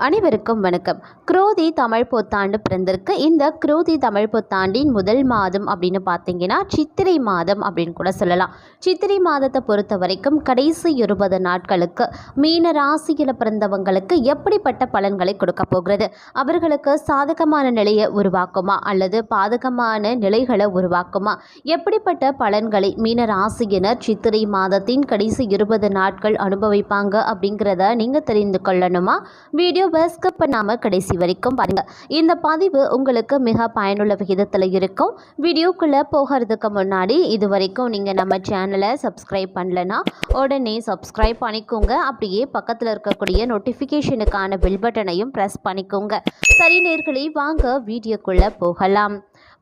அனைவருக்கும் வணக்கம். குரோதி தமிழ் புத்தாண்டு பிறந்திருக்கு. இந்த குரோதி தமிழ் புத்தாண்டின் முதல் மாதம் அப்படின்னு பார்த்தீங்கன்னா சித்திரை மாதம் அப்படின்னு கூட சொல்லலாம். சித்திரை மாதத்தை பொறுத்த வரைக்கும் கடைசி 20 நாட்களுக்கு மீன ராசியில் பிறந்தவங்களுக்கு எப்படிப்பட்ட பலன்களை கொடுக்க போகிறது? அவர்களுக்கு சாதகமான நிலையை உருவாக்குமா அல்லது பாதகமான நிலைகளை உருவாக்குமா? எப்படிப்பட்ட பலன்களை மீன ராசியினர் சித்திரை மாதத்தின் கடைசி 20 நாட்கள் அனுபவிப்பாங்க அப்படிங்கிறத நீங்கள் தெரிந்து கொள்ளணுமா? வீடியோவை ஸ்கிப் பண்ணாமல் கடைசி வரைக்கும் பாருங்க. இந்த பதிவு உங்களுக்கு மிக பயனுள்ள விகிதத்தில் இருக்கும். வீடியோக்குள்ளே போகிறதுக்கு முன்னாடி இது வரைக்கும் நீங்கள் நம்ம சேனலை சப்ஸ்கிரைப் பண்ணலன்னா உடனே சப்ஸ்கிரைப் பண்ணிக்கோங்க. அப்படியே பக்கத்தில் இருக்கக்கூடிய நோட்டிஃபிகேஷனுக்கான பெல் பட்டனையும் ப்ரெஸ் பண்ணிக்கோங்க. சரி நேயர்களே, வாங்க வீடியோக்குள்ளே போகலாம்.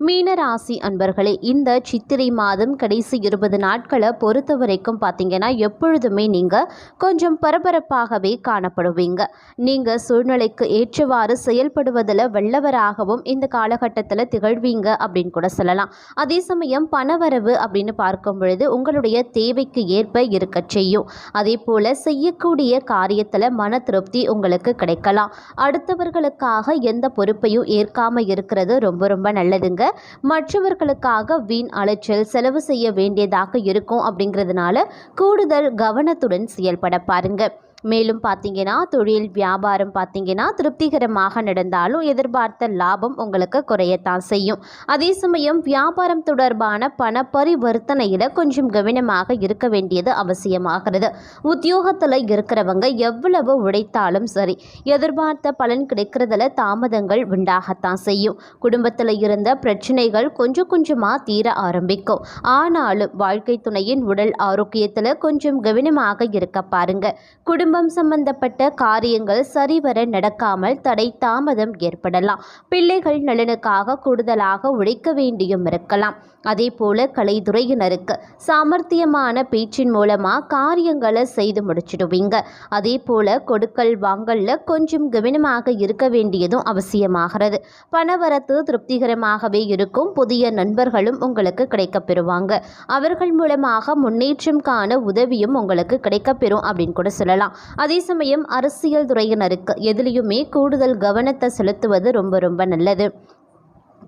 மீனராசி அன்பர்களே, இந்த சித்திரை மாதம் கடைசி 20 நாட்களை பொறுத்த வரைக்கும் பார்த்தீங்கன்னா எப்பொழுதுமே நீங்கள் கொஞ்சம் பரபரப்பாகவே காணப்படுவீங்க. நீங்கள் சூழ்நிலைக்கு ஏற்றவாறு செயல்படுவதில் வல்லவராகவும் இந்த காலகட்டத்தில் திகழ்வீங்க அப்படின்னு கூட சொல்லலாம். அதே சமயம் பணவரவு அப்படின்னு பார்க்கும் பொழுது உங்களுடைய தேவைக்கு ஏற்ப இருக்க செய்யும். அதே போல் செய்யக்கூடிய காரியத்தில் மன திருப்தி உங்களுக்கு கிடைக்கலாம். அடுத்தவர்களுக்காக எந்த பொறுப்பையும் ஏற்காமல் இருக்கிறது ரொம்ப நல்லதுங்க. மற்றவர்களுக்காக வீண் அலைச்சல் செலவு செய்ய வேண்டியதாக இருக்கும். அப்படிங்கிறதுனால கூடுதல் கவனத்துடன் செயல்பட பாருங்க. மேலும் பார்த்தீங்கன்னா தொழில் வியாபாரம் பார்த்தீங்கன்னா திருப்திகரமாக நடந்தாலும் எதிர்பார்த்த லாபம் உங்களுக்கு குறையத்தான் செய்யும். அதே சமயம் வியாபாரம் தொடர்பான பண பரிவர்த்தனையில் கொஞ்சம் கவனமாக இருக்க வேண்டியது அவசியமாகிறது. உத்தியோகத்தில் இருக்கிறவங்க எவ்வளவு உழைத்தாலும் சரி, எதிர்பார்த்த பலன் கிடைக்கிறதுல தாமதங்கள் உண்டாகத்தான் செய்யும். குடும்பத்தில் இருந்த பிரச்சனைகள் கொஞ்சம் கொஞ்சமாக தீர ஆரம்பிக்கும். ஆனாலும் வாழ்க்கை துணையின் உடல் ஆரோக்கியத்தில் கொஞ்சம் கவனமாக இருக்க பாருங்க. குடும்ப சம்பந்தப்பட்ட காரியங்கள் சரிவர நடக்காமல் தடை தாமதம் ஏற்படலாம். பிள்ளைகள் நலனுக்காக கூடுதலாக உழைக்க வேண்டியும் இருக்கலாம். அதே போல கலைத்துறையினருக்கு சாமர்த்தியமான பேச்சின் மூலமாக காரியங்களை செய்து முடிச்சிடுவீங்க. அதே போல கொடுக்கல் வாங்கல்ல கொஞ்சம் கவனமாக இருக்க வேண்டியதும் அவசியமாகிறது. பணவரத்து திருப்திகரமாகவே இருக்கும். புதிய நண்பர்களும் உங்களுக்கு கிடைக்கப்பெறுவாங்க. அவர்கள் மூலமாக முன்னேற்றம் காண உதவியும் உங்களுக்கு கிடைக்கப்பெறும் அப்படின்னு கூட சொல்லலாம். அதே சமயம் அரசியல் துறையினருக்கு எதிலையுமே கூடுதல் கவனத்தை செலுத்துவது ரொம்ப நல்லது.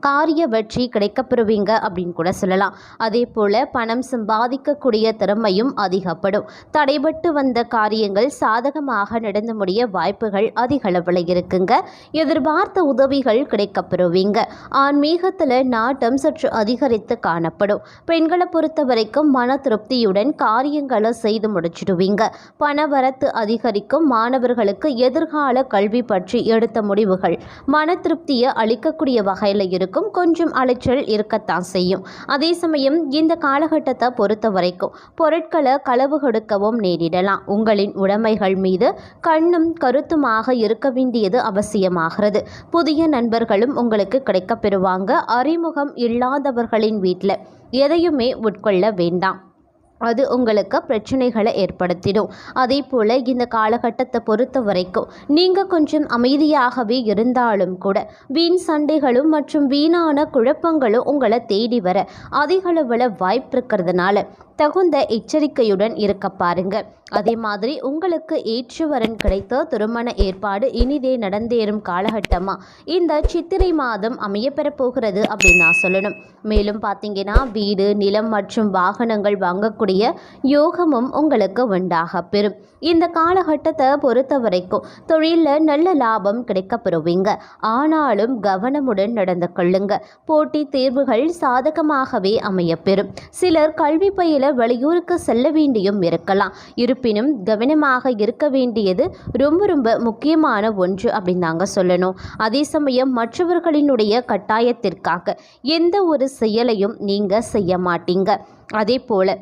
காரிய வெற்றி கிடைக்கப்பெறுவீங்க அப்படின்னு கூட சொல்லலாம். அதே போல் பணம் சம்பாதிக்கக்கூடிய திறமையும் அதிகப்படும். தடைபட்டு வந்த காரியங்கள் சாதகமாக நடந்து முடிய வாய்ப்புகள் அதிக அளவில் இருக்குங்க. எதிர்பார்த்த உதவிகள் கிடைக்கப்பெறுவீங்க. ஆன்மீகத்தில் நாட்டம் சற்று அதிகரித்து காணப்படும். பெண்களை பொறுத்த வரைக்கும் மன திருப்தியுடன் காரியங்களை செய்து முடிச்சிடுவீங்க. பணவரத்து அதிகரிக்கும். மாணவர்களுக்கு எதிர்கால கல்வி பற்றி எடுத்த முடிவுகள் மன திருப்தியை அளிக்கக்கூடிய வகையில் இருக்கும். கொஞ்சம் அலைச்சல் இருக்கத்தான் செய்யும். அதே சமயம் இந்த காலகட்டத்தை பொறுத்த வரைக்கும் பொருட்களை களவு கொடுக்கவும் நேரிடலாம். உங்களின் உடைமைகள் மீது கண்ணும் கருத்துமாக இருக்க வேண்டியது அவசியமாகிறது. புதிய நண்பர்களும் உங்களுக்கு கிடைக்கப்பெறுவாங்க. அறிமுகம் இல்லாதவர்களின் வீட்டில் எதையுமே உட்கொள்ள வேண்டாம். அது உங்களுக்கு பிரச்சனைகளை ஏற்படுத்திடும். அதே போல் இந்த காலகட்டத்தை பொறுத்த வரைக்கும் நீங்கள் கொஞ்சம் அமைதியாகவே இருந்தாலும் கூட வீண் சண்டைகளும் மற்றும் வீணான குழப்பங்களும் உங்களை தேடி வர அதிக அளவில் வாய்ப்பு இருக்கிறதுனால தகுந்த எச்சரிக்கையுடன் இருக்க பாருங்க. அதே மாதிரி உங்களுக்கு ஏற்றுவரன் கிடைத்த திருமண ஏற்பாடு இனிதே நடந்தேறும் காலகட்டமாக இந்த சித்திரை மாதம் அமையப்பெற போகிறது அப்படின்னு நான் சொல்லணும். மேலும் பார்த்தீங்கன்னா வீடு நிலம் மற்றும் வாகனங்கள் வாங்கக்கூடிய யோகமும் உங்களுக்கு உண்டாக பெறும். இந்த காலகட்டத்தை பொறுத்த வரைக்கும் தொழிலில் நல்ல லாபம் கிடைக்கப்பெறுவீங்க. ஆனாலும் கவனமுடன் நடந்து கொள்ளுங்க. போட்டி தேர்வுகள் சாதகமாகவே அமையப்பெறும். சிலர் கல்வி பயில வெளியூருக்கு செல்ல வேண்டியும் இருக்கலாம். இருப்பினும் கவனமாக இருக்க வேண்டியது ரொம்ப முக்கியமான ஒன்று அப்படின்னு நாங்கள் சொல்லணும். அதே சமயம் மற்றவர்களினுடைய கட்டாயத்திற்காக எந்த ஒரு செயலையும் நீங்கள் செய்ய மாட்டீங்க. அதே போல்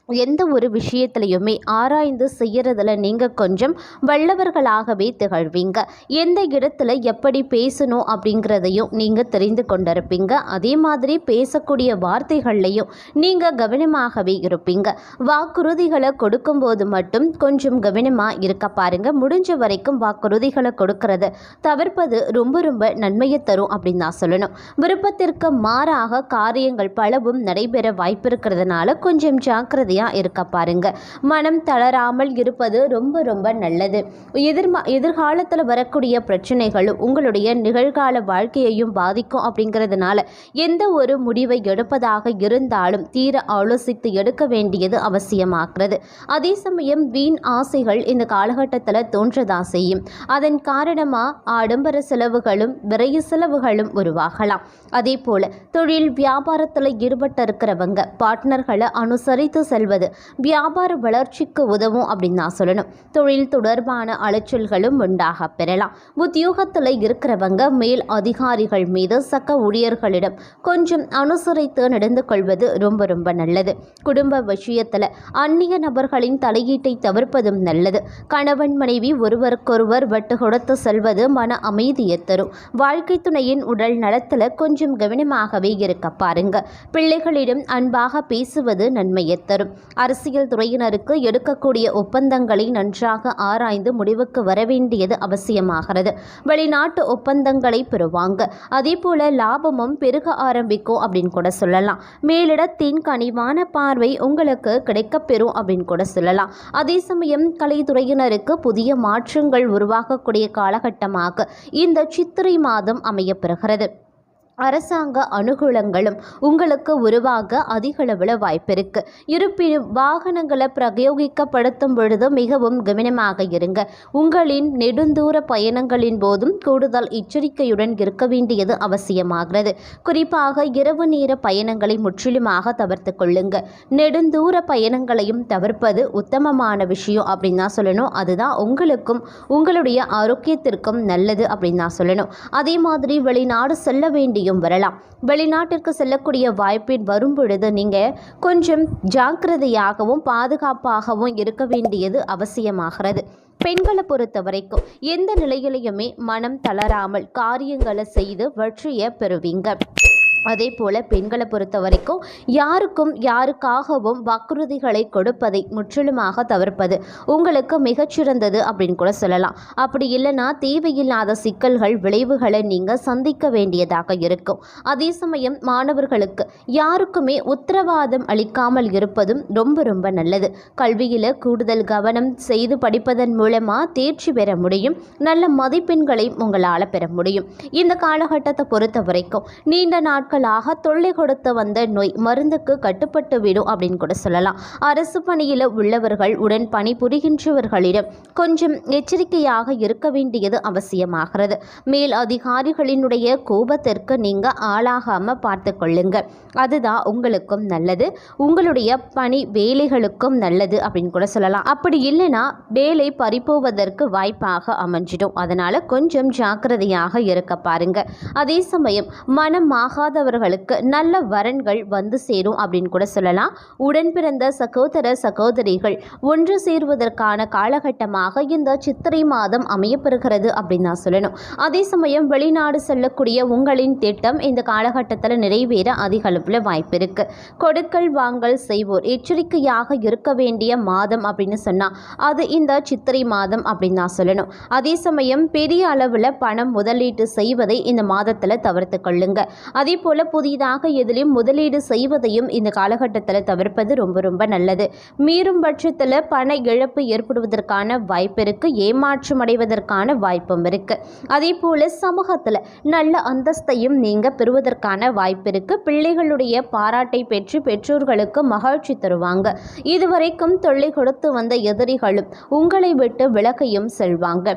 எந்த ஒரு விஷயத்துலையுமே ஆராய்ந்து செய்கிறதுல நீங்கள் கொஞ்சம் வல்லவர்களாகவே திகழ்வீங்க. எந்த இடத்துல எப்படி பேசணும் அப்படிங்கிறதையும் நீங்கள் தெரிந்து கொண்டிருப்பீங்க. அதே மாதிரி பேசக்கூடிய வார்த்தைகள்லையும் நீங்கள் கவனமாகவே இருப்பீங்க. வாக்குறுதிகளை கொடுக்கும்போது மட்டும் கொஞ்சம் கவனமாக இருக்க பாருங்க. முடிஞ்ச வரைக்கும் வாக்குறுதிகளை கொடுக்கறத தவிர்ப்பது ரொம்ப நன்மையை தரும் அப்படின்னு நான் சொல்லணும். விருப்பத்திற்கு மாறாக காரியங்கள் பலவும் நடைபெற வாய்ப்பு இருக்கிறதுனால கொஞ்சம் ஜாக்கிரதை ஜாக்கிரதையாக இருக்க பாருங்க. மனம் தளராமல் இருப்பது ரொம்ப ரொம்ப நல்லது. எதிர்காலத்தில் வரக்கூடிய பிரச்சனைகளும் உங்களுடைய நிகழ்கால வாழ்க்கையையும் பாதிக்கும். அப்படிங்கிறதுனால எந்த ஒரு முடிவை எடுப்பதாக இருந்தாலும் தீர ஆலோசித்து எடுக்க வேண்டியது அவசியமாகிறது. அதே சமயம் வீண் ஆசைகள் இந்த காலகட்டத்தில் தோன்றதா செய்யும். அதன் காரணமாக ஆடம்பர செலவுகளும் விரைய செலவுகளும் உருவாகலாம். அதே போல தொழில் வியாபாரத்தில் ஈடுபட்டு இருக்கிறவங்க பார்ட்னர்களை அனுசரித்து செல்வது வியாபார வளர்ச்சிக்கு உதவும் அப்படின்னு நான் சொல்லணும். தொழில் தொடர்பான அலைச்சல்களும் உண்டாக பெறலாம். உத்தியோகத்தில் இருக்கிறவங்க மேல் அதிகாரிகள் மீது சக ஊழியர்களிடம் கொஞ்சம் அனுசரித்து நடந்து கொள்வது ரொம்ப ரொம்ப நல்லது. குடும்ப விஷயத்தில் அந்நிய நபர்களின் தலையீட்டை தவிர்ப்பதும் நல்லது. கணவன் மனைவி ஒருவருக்கொருவர் விட்டு கொடுத்து செல்வது மன அமைதியை தரும். வாழ்க்கை துணையின் உடல் நலத்தில் கொஞ்சம் கவனமாகவே இருக்க பாருங்க. பிள்ளைகளிடம் அன்பாக பேசுவது நன்மையை தரும். அரசியல் துறையினருக்கு எடுக்கக்கூடிய ஒப்பந்தங்களை நன்றாக ஆராய்ந்து முடிவுக்கு வர வேண்டியது அவசியமாகிறது. வெளிநாட்டு ஒப்பந்தங்களை பெறுவாங்க. அதே போல லாபமும் பெருக ஆரம்பிக்கும் அப்படின்னு கூட சொல்லலாம். மேலிடத்தின் கனிவான பார்வை உங்களுக்கு கிடைக்கப்பெறும் அப்படின்னு கூட சொல்லலாம். அதே சமயம் கலைத்துறையினருக்கு புதிய மாற்றங்கள் உருவாகக்கூடிய காலகட்டமாக இந்த சித்திரை மாதம் அமையப்பெறுகிறது. அரசாங்க அனுகூலங்களும் உங்களுக்கு உருவாக அதிகளவில் வாய்ப்பிருக்கு. இருப்பினும் வாகனங்களை பிரயோகிக்கப்படுத்தும் பொழுது மிகவும் கவனமாக இருங்க. உங்களின் நெடுந்தூர பயணங்களின் போதும் கூடுதல் எச்சரிக்கையுடன் இருக்க வேண்டியது அவசியமாகிறது. குறிப்பாக இரவு நேர பயணங்களை முற்றிலுமாக தவிர்த்து கொள்ளுங்க. நெடுந்தூர பயணங்களையும் தவிர்ப்பது உத்தமமான விஷயம் அப்படின்னு தான் சொல்லணும். அதுதான் உங்களுக்கும் உங்களுடைய ஆரோக்கியத்திற்கும் நல்லது அப்படின்னு தான் சொல்லணும். அதே மாதிரி வெளிநாடு செல்ல வேண்டிய வரலாம். வெளிநாட்டிற்கு செல்லக்கூடிய வாய்ப்பின் வரும் பொழுது நீங்க கொஞ்சம் ஜாக்கிரதையாகவும் பாதுகாப்பாகவும் இருக்க வேண்டியது அவசியமாகிறது. பெண்களை பொறுத்த வரைக்கும் எந்த நிலையிலையுமே மனம் தளராமல் காரியங்களை செய்து வெற்றியை பெறுவீங்க. அதே போல் பெண்களை பொறுத்த வரைக்கும் யாருக்காகவும் வாக்குறுதிகளை கொடுப்பதை முற்றிலுமாக தவிர்ப்பது உங்களுக்கு மிகச்சிறந்தது அப்படின்னு கூட சொல்லலாம். அப்படி இல்லைன்னா தேவையில்லாத சிக்கல்கள் விளைவுகளை நீங்கள் சந்திக்க வேண்டியதாக இருக்கும். அதே சமயம் மாணவர்களுக்கு யாருக்குமே உத்தரவாதம் அளிக்காமல் இருப்பதும் ரொம்ப ரொம்ப நல்லது. கல்வியில் கூடுதல் கவனம் செய்து படிப்பதன் மூலமாக தேர்ச்சி பெற முடியும். நல்ல மதிப்பெண்களை உங்களால் பெற முடியும். இந்த காலகட்டத்தை பொறுத்த வரைக்கும் நீண்ட நாட்கள் தொல்லை கொடுத்து வந்த நோய் மருந்துக்கு கட்டுப்பட்டு விடும் அப்படின்னு கூட சொல்லலாம். அரசு பணியில் உள்ளவர்கள் உடன் பணிபுரிகின்றவர்களிடம் கொஞ்சம் எச்சரிக்கையாக இருக்க வேண்டியது அவசியமாகிறது. மேல் அதிகாரிகளினுடைய கோபத்திற்கு நீங்க ஆளாகாம பார்த்து கொள்ளுங்க. அதுதான் உங்களுக்கும் நல்லது, உங்களுடைய பணி வேலைகளுக்கும் நல்லது அப்படின்னு கூட சொல்லலாம். அப்படி இல்லைன்னா வேலை பறிப்போவதற்கு வாய்ப்பாக அமைஞ்சிடும். அதனால கொஞ்சம் ஜாக்கிரதையாக இருக்க பாருங்க. அதே சமயம் மனமாகாத அவர்களுக்கு நல்ல வரன்கள் வந்து சேரும் அப்படின்னு கூட சொல்லலாம். உடன் பிறந்த சகோதர சகோதரிகள் ஒன்று சேருவதற்கான காலகட்டமாக இந்த சித்திரை மாதம் அமையப்பெறுகிறது அப்படின்னு நான் சொல்லணும். அதே சமயம் வெளிநாடு செல்லக்கூடிய உங்களின் திட்டம் இந்த காலகட்டத்தில் நிறைவேற அதிக அளவில் வாய்ப்பு இருக்கு. கொடுக்கல் வாங்கல் செய்வோர் எச்சரிக்கையாக இருக்க வேண்டிய மாதம் அப்படின்னு சொன்னா அது இந்த சித்திரை மாதம் அப்படின்னு நான் சொல்லணும். அதே சமயம் பெரிய அளவில் பணம் முதலீட்டு செய்வதை இந்த மாதத்தில் தவிர்த்து கொள்ளுங்க. அதே போல புதிதாக எதிலும் முதலீடு செய்வதையும் இந்த காலகட்டத்தில் தவிர்ப்பது ரொம்ப ரொம்ப நல்லது. மீறும் பட்சத்தில் பண இழப்பு ஏற்படுவதற்கான வாய்ப்பு இருக்கு. ஏமாற்றம் அடைவதற்கான வாய்ப்பும் இருக்கு. அதே போல சமூகத்தில் நல்ல அந்தஸ்தையும் நீங்க பெறுவதற்கான வாய்ப்பு இருக்கு. பிள்ளைகளுடைய பாராட்டை பெற்று பெற்றோர்களுக்கு மகிழ்ச்சி தருவாங்க. இதுவரைக்கும் தொல்லை கொடுத்து வந்த எதிரிகளும் உங்களை விட்டு விலகையும் செல்வாங்க.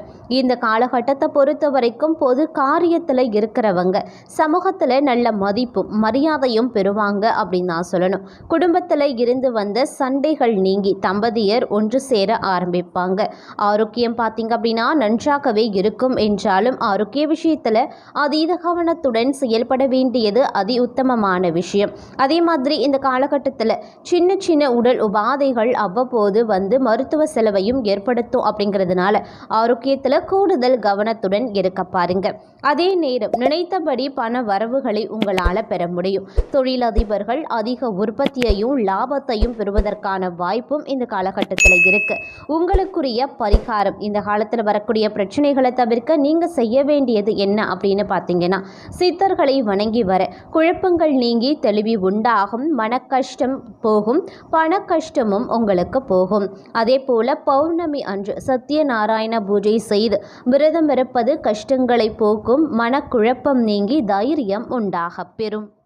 இந்த காலகட்டத்தை பொறுத்த வரைக்கும் பொது காரியத்தில் இருக்கிறவங்க சமூகத்தில் நல்ல மதிப்பும் மரியாதையும் பெறுவாங்க அப்படின்னு நான் சொல்லணும். குடும்பத்தில் இருந்து வந்த சண்டைகள் நீங்கி தம்பதியர் ஒன்று சேர ஆரம்பிப்பாங்க. ஆரோக்கியம் பார்த்தீங்க அப்படின்னா நன்றாகவே இருக்கும் என்றாலும் ஆரோக்கிய விஷயத்தில் அதீத கவனத்துடன் செயல்பட வேண்டியது அதி உத்தமமான விஷயம். அதே மாதிரி இந்த காலகட்டத்தில் சின்ன சின்ன உடல் உபாதைகள் அவ்வப்போது வந்து மருத்துவ செலவையும் ஏற்படுத்தும். அப்படிங்கிறதுனால ஆரோக்கியத்தில் கூடுதல் கவனத்துடன் இருக்க பாருங்க. அதே நேரம் நினைத்தபடி பண வரவுகளை உங்கள் உங்களால் பெற முடியும். தொழிலதிபர்கள் அதிக உற்பத்தியையும் லாபத்தையும் பெறுவதற்கான வாய்ப்பும் இந்த காலகட்டத்தில் இருக்குது. உங்களுக்குரிய பரிகாரம், இந்த காலத்தில் வரக்கூடிய பிரச்சனைகளை தவிர்க்க நீங்கள் செய்ய வேண்டியது என்ன அப்படின்னு பார்த்தீங்கன்னா, சித்தர்களை வணங்கி வர குழப்பங்கள் நீங்கி தெளிவு உண்டாகும், மன கஷ்டம் போகும், பண கஷ்டமும் உங்களுக்கு போகும். அதே போல பௌர்ணமி அன்று சத்யநாராயண பூஜை செய்து விரதம் இருப்பது கஷ்டங்களை போக்கும், மனக்குழப்பம் நீங்கி தைரியம் உண்டாகப் பெறும்.